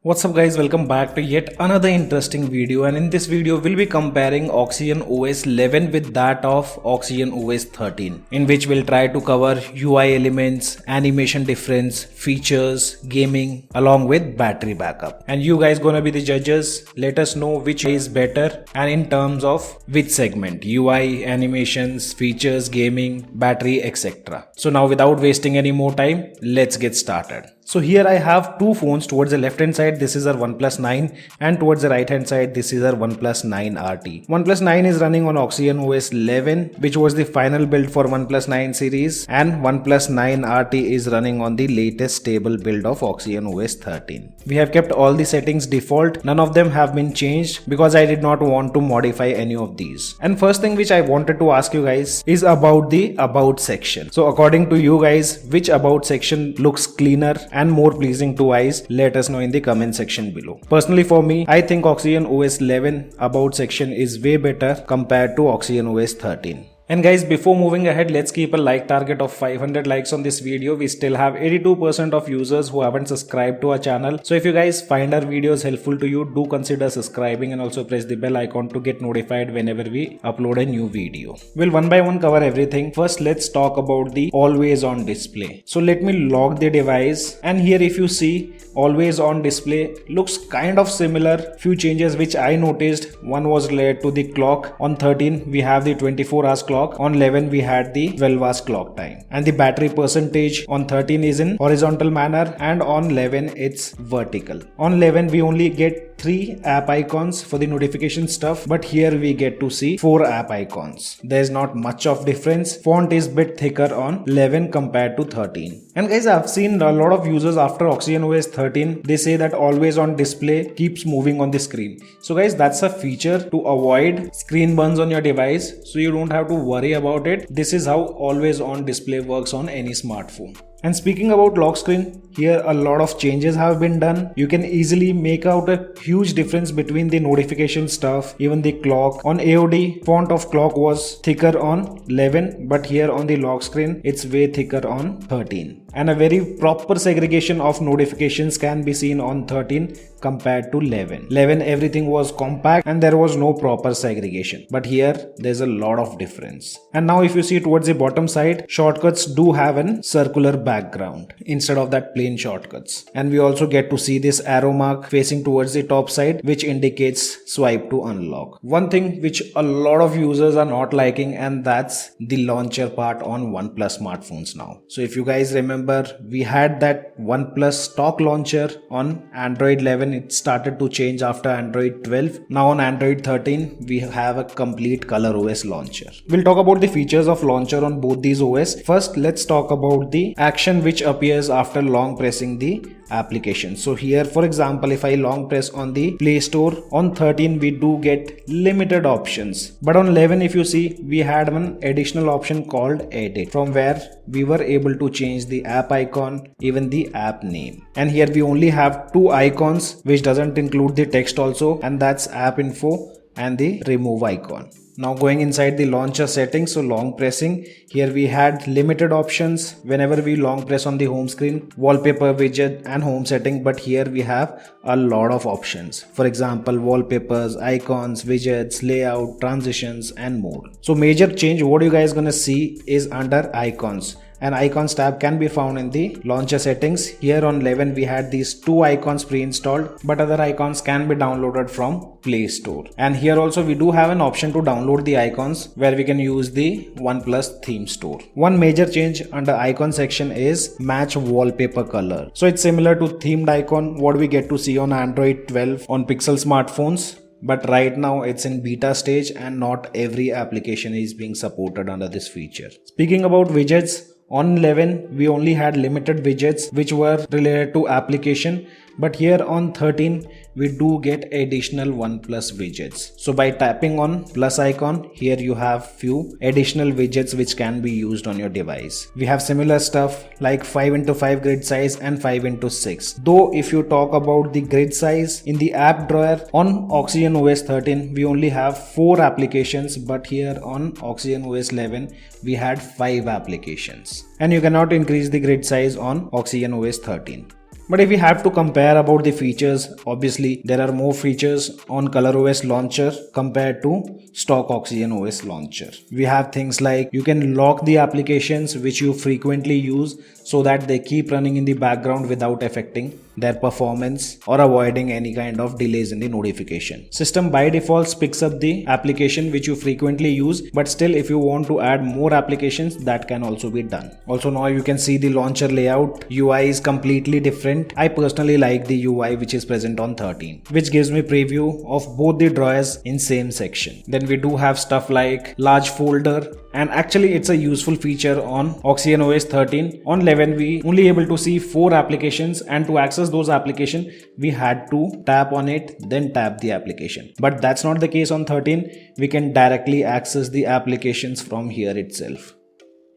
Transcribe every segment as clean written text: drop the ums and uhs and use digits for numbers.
What's up guys, welcome back to yet another interesting video, and in this video we'll be comparing OxygenOS 11 with that of OxygenOS 13, in which we'll try to cover UI elements, animation difference, features, gaming along with battery backup. And you guys gonna be the judges. Let us know which is better and in terms of which segment: UI, animations, features, gaming, battery, etc. So now without wasting any more time, let's get started. So here I have two phones. Towards the left hand side this is our Oneplus 9 and towards the right hand side this is our Oneplus 9 RT. Oneplus 9 is running on OxygenOS 11, which was the final build for Oneplus 9 series, and Oneplus 9 RT is running on the latest stable build of OxygenOS 13. We have kept all the settings default. None of them have been changed because I did not want to modify any of these. And first thing which I wanted to ask you guys is about the about section. So according to you guys, which about section looks cleaner and more pleasing to eyes? Let us know in the comment section below. Personally for me, I think OxygenOS 11 about section is way better compared to OxygenOS 13. And guys, before moving ahead, let's keep a like target of 500 likes on this video. We still have 82% of users who haven't subscribed to our channel. So if you guys find our videos helpful to you, do consider subscribing and also press the bell icon to get notified whenever we upload a new video. We'll one by one cover everything. First, let's talk about the always on display. So let me lock the device, and here if you see, always on display looks kind of similar. Few changes which I noticed. One was related to the clock. On 13 we have the 24 hours clock. On 11 we had the 12 hours clock time, and the battery percentage on 13 is in horizontal manner and on 11 it's vertical. On 11 we only get 3 app icons for the notification stuff, but here we get to see 4 app icons. There's not much of difference. Font is bit thicker on 11 compared to 13. And guys, I've seen a lot of users after OxygenOS 13, they say that always on display keeps moving on the screen. So guys, that's a feature to avoid screen burns on your device, so you don't have to worry about it. This is how always on display works on any smartphone. And speaking about lock screen, here a lot of changes have been done. You can easily make out a huge difference between the notification stuff, even the clock. On AOD, font of clock was thicker on 11, but here on the lock screen, it's way thicker on 13. And a very proper segregation of notifications can be seen on 13 compared to 11. 11 everything was compact and there was no proper segregation, but here there's a lot of difference. And now if you see towards the bottom side, shortcuts do have an circular background instead of that plain shortcuts. And we also get to see this arrow mark facing towards the top side, which indicates swipe to unlock. One thing which a lot of users are not liking, and that's the launcher part on OnePlus smartphones now. So if you guys remember, we had that OnePlus stock launcher on Android 11. It started to change after Android 12. Now on Android 13 we have a complete ColorOS launcher. We'll talk about the features of launcher on both these OS. First, let's talk about the action which appears after long pressing the application. So here, for example, if I long press on the Play Store, on 13 we do get limited options, but on 11 if you see, we had one additional option called Edit, from where we were able to change the app icon, even the app name. And here we only have 2 icons, which doesn't include the text also, and that's app info and the remove icon. Now going inside the launcher settings, so long pressing, here we had limited options whenever we long press on the home screen, wallpaper, widget and home setting, but here we have a lot of options. For example, wallpapers, icons, widgets, layout, transitions and more. So major change what you guys gonna see is under icons. An icons tab can be found in the launcher settings. Here on 11 we had these 2 icons pre-installed, but other icons can be downloaded from Play Store. And here also we do have an option to download the icons, where we can use the OnePlus theme store. One major change under icon section is match wallpaper color. So it's similar to themed icon what we get to see on Android 12 on Pixel smartphones. But right now it's in beta stage and not every application is being supported under this feature. Speaking about widgets, on 11 we only had limited widgets which were related to application, but here on 13 we do get additional OnePlus widgets. So by tapping on plus icon, here you have few additional widgets which can be used on your device. We have similar stuff like 5x5 grid size and 5x6. Though if you talk about the grid size in the app drawer on OxygenOS 13 we only have 4 applications, but here on OxygenOS 11 we had 5 applications. And you cannot increase the grid size on OxygenOS 13. But if we have to compare about the features, obviously there are more features on ColorOS launcher compared to stock OxygenOS launcher. We have things like you can lock the applications which you frequently use so that they keep running in the background without affecting their performance or avoiding any kind of delays in the notification. System by default picks up the application which you frequently use, but still if you want to add more applications, that can also be done. Also now you can see the launcher layout. UI is completely different. I personally like the UI which is present on 13, which gives me preview of both the drawers in same section. Then we do have stuff like large folder, and actually it's a useful feature on OxygenOS 13. On 11 we only able to see 4 applications, and to access those applications we had to tap on it, then tap the application. But that's not the case on 13. We can directly access the applications from here itself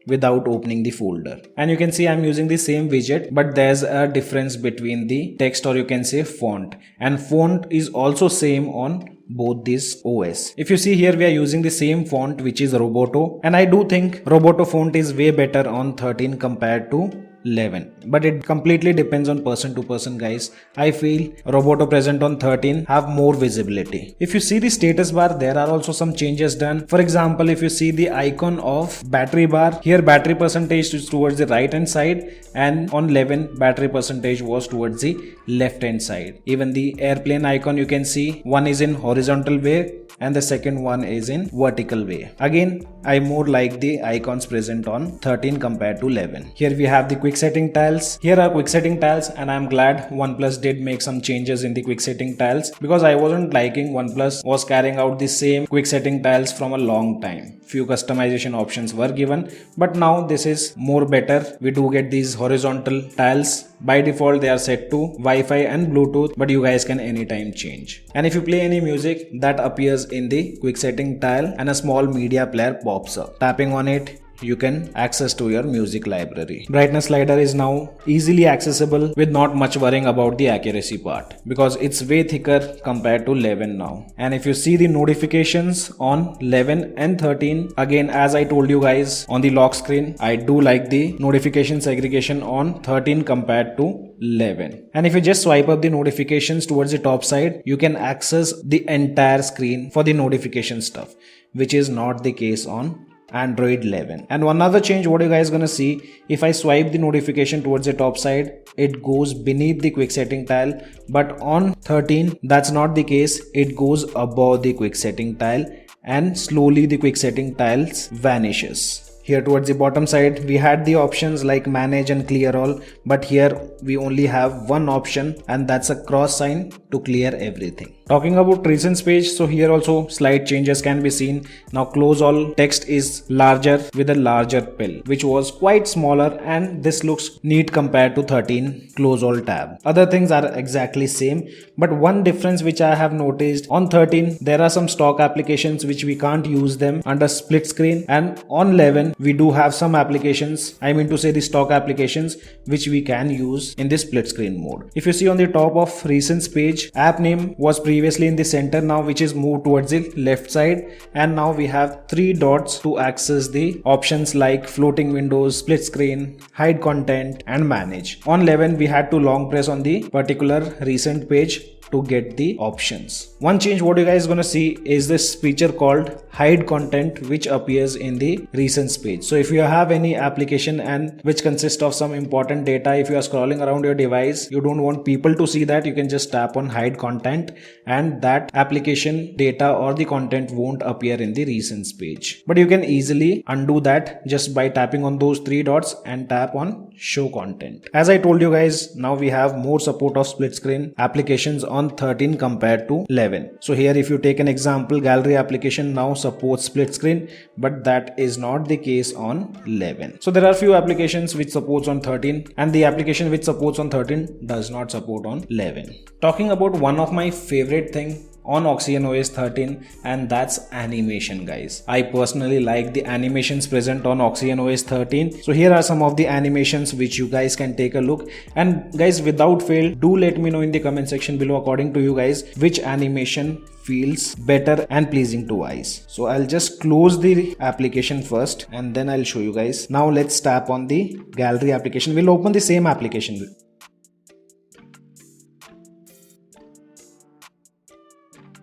without opening the folder. And you can see I'm using the same widget, but there's a difference between the text, or you can say font, and font is also same on both these OS. If you see here, we are using the same font which is Roboto, and I do think Roboto font is way better on 13 compared to 11, but it completely depends on person to person, guys. I feel Roboto present on 13 have more visibility. If you see the status bar, there are also some changes done. For example, if you see the icon of battery bar, here battery percentage is towards the right hand side, and on 11 battery percentage was towards the left hand side. Even the airplane icon, you can see one is in horizontal way and the second one is in vertical way. Again, I more like the icons present on 13 compared to 11. Here we have the quick setting tiles. Here are quick setting tiles, and I'm glad OnePlus did make some changes in the quick setting tiles, because I wasn't liking OnePlus was carrying out the same quick setting tiles from a long time. Few customization options were given, but now this is more better. We do get these horizontal tiles. By default they are set to Wi-Fi and Bluetooth, but you guys can anytime change. And if you play any music, that appears in the quick setting tile and a small media player pops up. Tapping on it, you can access to your music library. Brightness slider is now easily accessible with not much worrying about the accuracy part, because it's way thicker compared to 11 now. And if you see the notifications on 11 and 13, again as I told you guys on the lock screen, I do like the notification segregation on 13 compared to 11. And if you just swipe up the notifications towards the top side, you can access the entire screen for the notification stuff, which is not the case on Android 11. And one other change what you guys gonna see, if I swipe the notification towards the top side, it goes beneath the quick setting tile, but on 13 that's not the case. It goes above the quick setting tile, and slowly the quick setting tiles vanishes. Here towards the bottom side we had the options like manage and clear all, but here we only have one option, and that's a cross sign to clear everything. Talking about recents page, so here also slight changes can be seen. Now close all text is larger with a larger pill, which was quite smaller, and this looks neat compared to 13 close all tab. Other things are exactly same, but one difference which I have noticed on 13, there are some stock applications which we can't use them under split screen, and on 11 we do have some applications, I mean to say the stock applications, which we can use in this split screen mode. If you see on the top of recents page, app name was previously in the center now, which is moved towards the left side, and now we have 3 dots to access the options like floating windows, split screen, hide content and manage. On 11 we had to long press on the particular recent page to get the options. One change what you guys gonna see is this feature called hide content, which appears in the recents page. So if you have any application and which consists of some important data, if you are scrolling around your device, you don't want people to see that, you can just tap on hide content, and that application data or the content won't appear in the recents page. But you can easily undo that just by tapping on those 3 dots and tap on show content. As I told you guys, now we have more support of split screen applications on 13 compared to 11. So here if you take an example, gallery application now supports split screen, but that is not the case on 11. So there are few applications which supports on 13, and the application which supports on 13 does not support on 11. Talking about one of my favorite thing on OxygenOS 13, and that's animation, guys. I personally like the animations present on OxygenOS 13. So here are some of the animations which you guys can take a look, and guys, without fail, do let me know in the comment section below, according to you guys, which animation feels better and pleasing to eyes. So I'll just close the application first and then I'll show you guys. Now let's tap on the gallery application. We'll open the same application.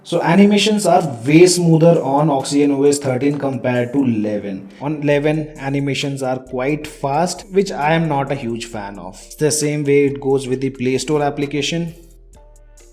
So animations are way smoother on OxygenOS 13 compared to 11. On 11, animations are quite fast, which I am not a huge fan of. It's the same way it goes with the Play Store application.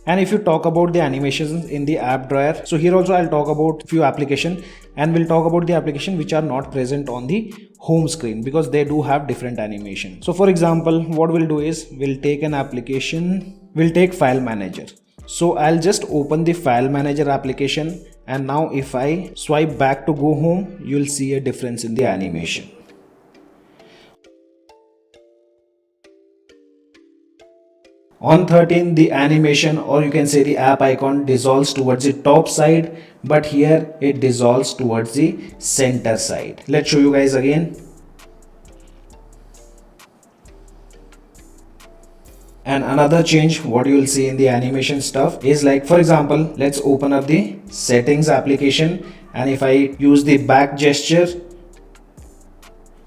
And if you talk about the animations in the app drawer, so here also I'll talk about few applications, and we'll talk about the application which are not present on the home screen because they do have different animation. So for example, what we'll do is we'll take an application, we'll take File Manager. So I'll just open the File Manager application, and now if I swipe back to go home, you'll see a difference in the animation. On 13, the animation, or you can say the app icon, dissolves towards the top side, but here it dissolves towards the center side. Let's show you guys again. And another change what you will see in the animation stuff is, like for example, let's open up the settings application, and if I use the back gesture,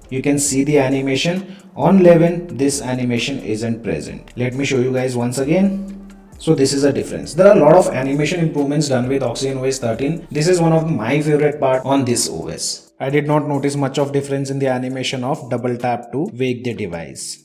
you can see the animation. On 11, this animation isn't present. Let me show you guys once again. So this is a difference. There are a lot of animation improvements done with OxygenOS 13. This is one of my favorite part on this OS. I did not notice much of difference in the animation of double tap to wake the device.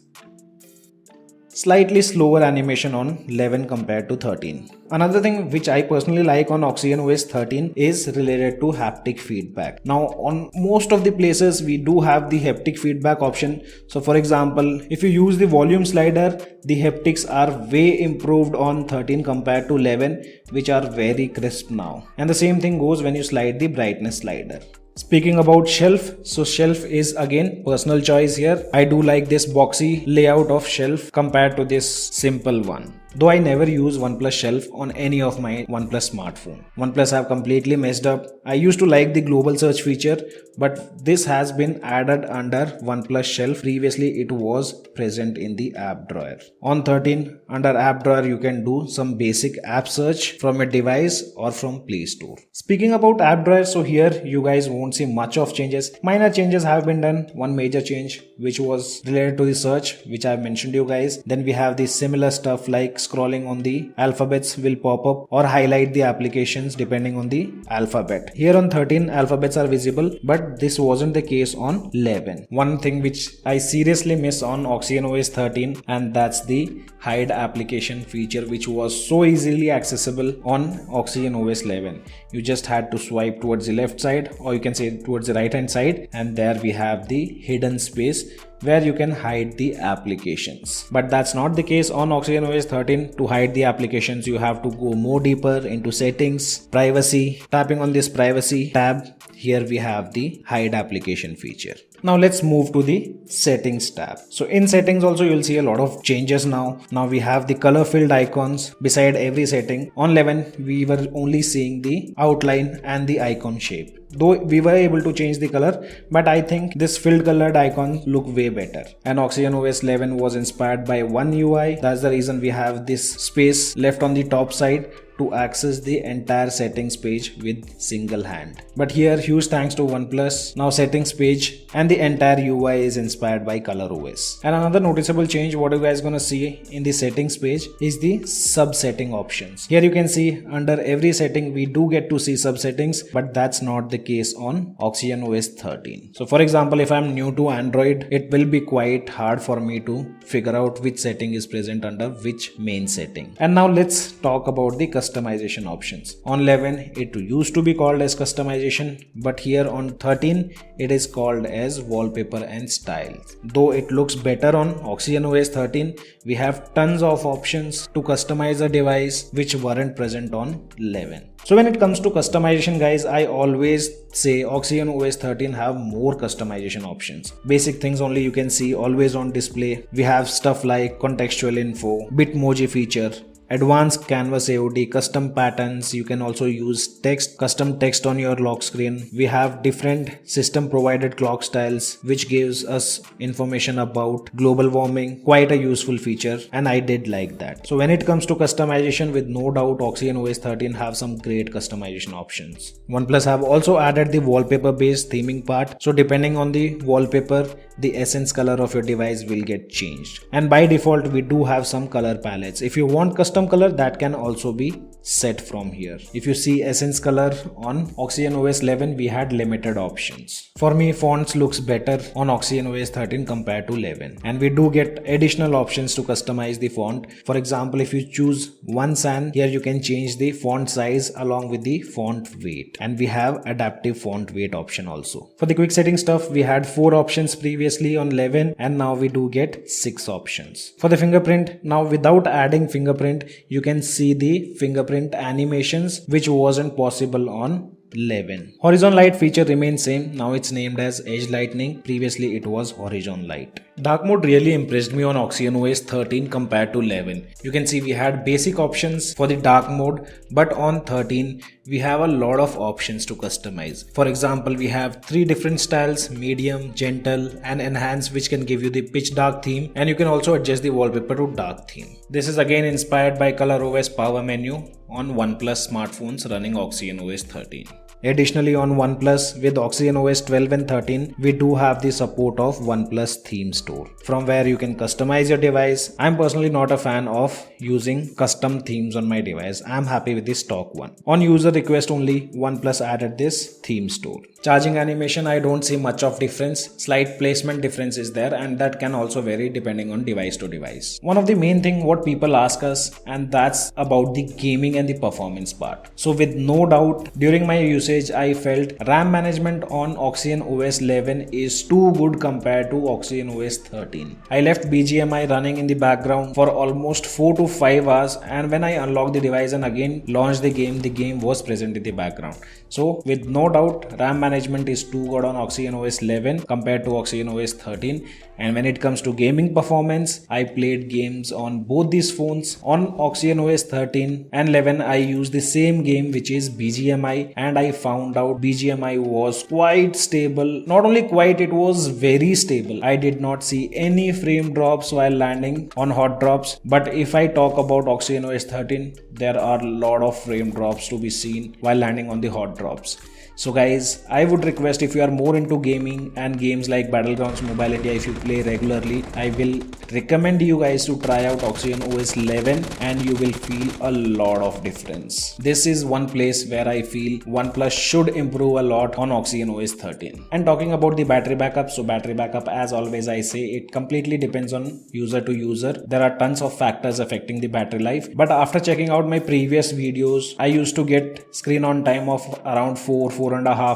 Slightly slower animation on 11 compared to 13. Another thing which I personally like on OxygenOS 13 is related to haptic feedback. Now on most of the places we do have the haptic feedback option. So for example, if you use the volume slider, the haptics are way improved on 13 compared to 11, which are very crisp now. And the same thing goes when you slide the brightness slider. Speaking about shelf, so shelf is again personal choice here. I do like this boxy layout of shelf compared to this simple one. Though I never use Oneplus Shelf on any of my Oneplus smartphone. Oneplus have completely messed up. I used to like the global search feature, but this has been added under Oneplus Shelf. Previously it was present in the app drawer. On 13, under app drawer you can do some basic app search from a device or from Play Store. Speaking about app drawer, so here you guys won't see much of changes. Minor changes have been done. One major change which was related to the search, which I mentioned to you guys. Then we have the similar stuff like scrolling on the alphabets will pop up or highlight the applications depending on the alphabet. Here on 13, alphabets are visible, but this wasn't the case on 11. One thing which I seriously miss on OxygenOS 13, and that's the hide application feature, which was so easily accessible on OxygenOS 11. You just had to swipe towards the left side, or you can say towards the right hand side, and there we have the hidden space where you can hide the applications. But that's not the case on OxygenOS 13. To hide the applications, you have to go more deeper into settings, privacy. Tapping on this privacy tab, here we have the hide application feature. Now let's move to the settings tab. So in settings also you'll see a lot of changes now. Now we have the color filled icons beside every setting. On 11 we were only seeing the outline and the icon shape. Though we were able to change the color, but I think this filled colored icons look way better. And OxygenOS 11 was inspired by One UI. That's the reason we have this space left on the top side to access the entire settings page with single hand. But here, huge thanks to OnePlus. Now settings page and the entire UI is inspired by ColorOS. And another noticeable change what you guys gonna see in the settings page is the sub setting options. Here you can see under every setting we do get to see sub settings, but that's not the case on OxygenOS 13. So for example, if I'm new to Android, it will be quite hard for me to figure out which setting is present under which main setting. And now let's talk about the customization options. On 11 it used to be called as customization, but here on 13 it is called as wallpaper and styles. Though it looks better on OxygenOS 13, we have tons of options to customize a device which weren't present on 11. So when it comes to customization guys, I always say OxygenOS 13 have more customization options. Basic things only you can see always on display. We have stuff like contextual info, Bitmoji feature, advanced canvas AOD, custom patterns. You can also use text, custom text on your lock screen. We have different system provided clock styles which gives us information about global warming. Quite a useful feature, and I did like that. So when it comes to customization, with no doubt OxygenOS 13 have some great customization options. OnePlus have also added the wallpaper based theming part. So depending on the wallpaper, the essence color of your device will get changed. And by default we do have some color palettes. If you want custom custom color, that can also be set from here. If you see essence color on OxygenOS 11, we had limited options. For me, fonts looks better on OxygenOS 13 compared to 11, and we do get additional options to customize the font. For example, if you choose one sans, here you can change the font size along with the font weight, and we have adaptive font weight option also. For the quick setting stuff, we had 4 options previously on 11, and now we do get 6 options. For the fingerprint, now without adding fingerprint, you can see the fingerprint animations, which wasn't possible on 11. Horizon light feature remains same. Now it's named as edge lightning. Previously it was horizon light. Dark mode really impressed me on OxygenOS 13 compared to 11. You can see we had basic options for the dark mode, but on 13 we have a lot of options to customize. For example, we have 3 different styles: medium, gentle and enhanced, which can give you the pitch dark theme, and you can also adjust the wallpaper to dark theme. This is again inspired by ColorOS power menu on Oneplus smartphones running OxygenOS 13. Additionally, on Oneplus with OxygenOS 12 and 13, we do have the support of Oneplus Theme Store, from where you can customize your device. I'm personally not a fan of using custom themes on my device. I'm happy with the stock one. On user request only, Oneplus added this theme store. Charging animation, I don't see much of difference. Slight placement difference is there, and that can also vary depending on device to device. One of the main thing what people ask us, and that's about the gaming and the performance part. So with no doubt, during my usage, I felt RAM management on OxygenOS 11 is too good compared to OxygenOS 13. I left BGMI running in the background for almost 4 to 5 hours, and when I unlocked the device and again launched the game was present in the background. So with no doubt, RAM management is too good on OxygenOS 11 compared to OxygenOS 13. And when it comes to gaming performance, I played games on both these phones. On OxygenOS 13 and 11, I used the same game, which is BGMI, and I found out BGMI was quite stable. Not only quite, it was very stable. I did not see any frame drops while landing on hot drops. But if I talk about OxygenOS 13, there are a lot of frame drops to be seen while landing on the hot drops. So guys, I would request, if you are more into gaming and games like Battlegrounds Mobile India, if you play regularly, I will recommend you guys to try out OxygenOS 11, and you will feel a lot of difference. This is one place where I feel OnePlus should improve a lot on OxygenOS 13. And talking about the battery backup, so battery backup, as always I say, it completely depends on user to user. There are tons of factors affecting the battery life, but after checking out my previous videos, I used to get screen on time of around 4.5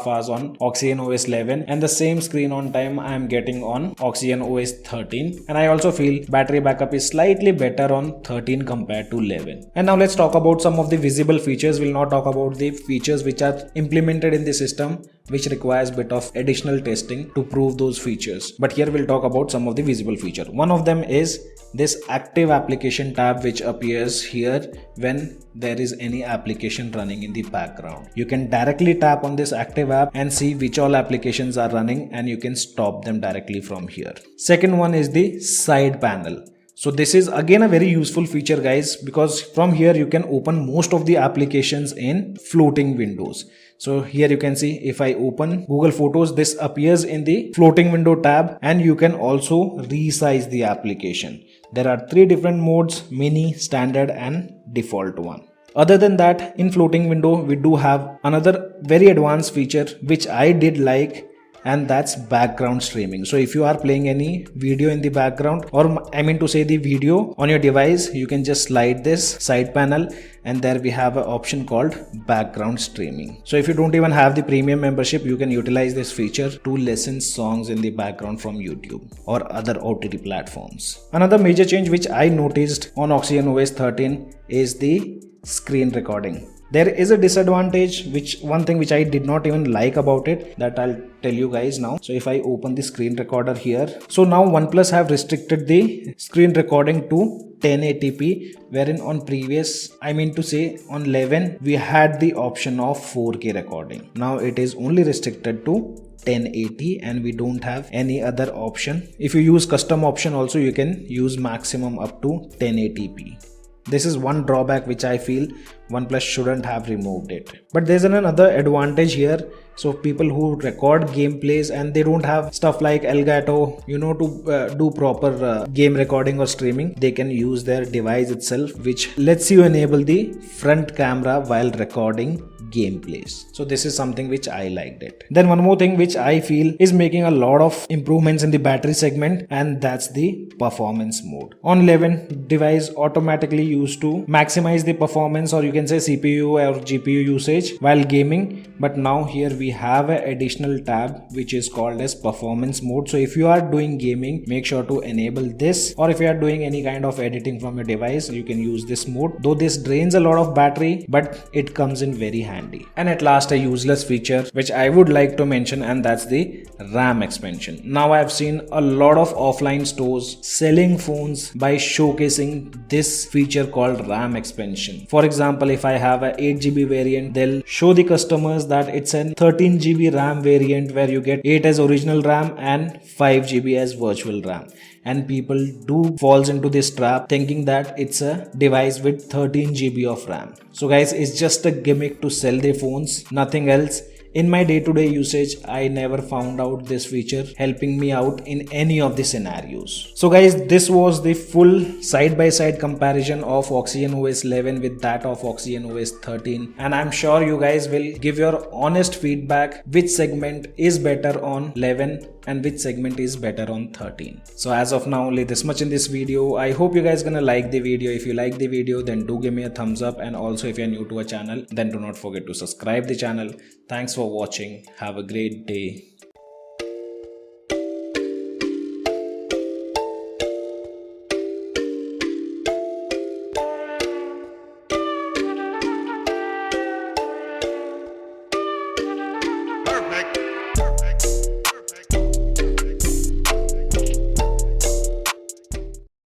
hours on OxygenOS 11, and the same screen on time I am getting on OxygenOS 13. And I also feel battery backup is slightly better on 13 compared to 11. And now let's talk about some of the visible features. We'll not talk about the features which are implemented in the system, which requires bit of additional testing to prove those features. But here we'll talk about some of the visible feature. One of them is this active application tab, which appears here when there is any application running in the background. You can directly tap on this active app and see which all applications are running, and you can stop them directly from here. Second one is the side panel. So this is again a very useful feature, guys, because from here you can open most of the applications in floating windows. So here you can see, if I open Google Photos, this appears in the floating window tab, and you can also resize the application. There are 3 different modes: mini, standard and default one. Other than that, in floating window, we do have another very advanced feature which I did like, and that's background streaming. So if you are playing any video in the background, or I mean to say the video on your device, you can just slide this side panel, and there we have an option called background streaming. So if you don't even have the premium membership, you can utilize this feature to listen songs in the background from YouTube or other OTT platforms. Another major change which I noticed on OxygenOS 13 is the screen recording. There is a disadvantage, one thing which I did not even like about it, that I'll tell you guys now. So if I open the screen recorder here, so now OnePlus have restricted the screen recording to 1080p, wherein on previous, I mean to say on 11, we had the option of 4K recording. Now it is only restricted to 1080, and we don't have any other option. If you use custom option also, you can use maximum up to 1080p. This is one drawback which I feel OnePlus shouldn't have removed it. But there's another advantage here. So people who record gameplays and they don't have stuff like Elgato, to do proper game recording or streaming, they can use their device itself, which lets you enable the front camera while recording gameplays. So this is something which I liked it. Then one more thing which I feel is making a lot of improvements in the battery segment, and that's the performance mode. On 11, device automatically used to maximize the performance, or you can say CPU or GPU usage while gaming. But now here we have an additional tab which is called as performance mode. So if you are doing gaming, make sure to enable this, or if you are doing any kind of editing from your device, you can use this mode. Though this drains a lot of battery, but it comes in very handy. And at last, a useless feature which I would like to mention, and that's the RAM expansion. Now I have seen a lot of offline stores selling phones by showcasing this feature called RAM expansion. For example, if I have a 8GB variant, they'll show the customers that it's a 13GB RAM variant where you get 8 as original RAM and 5GB as virtual RAM. And people do falls into this trap thinking that it's a device with 13GB of RAM. So guys, it's just a gimmick to sell their phones, nothing else. In my day-to-day usage, I never found out this feature helping me out in any of the scenarios. So guys, this was the full side-by-side comparison of OxygenOS 11 with that of OxygenOS 13. And I'm sure you guys will give your honest feedback which segment is better on 11 and which segment is better on 13. So as of now, only this much in this video. I hope you guys gonna like the video. If you like the video, then do give me a thumbs up. And also if you're new to our channel, then do not forget to subscribe the channel. Thanks for watching. Have a great day.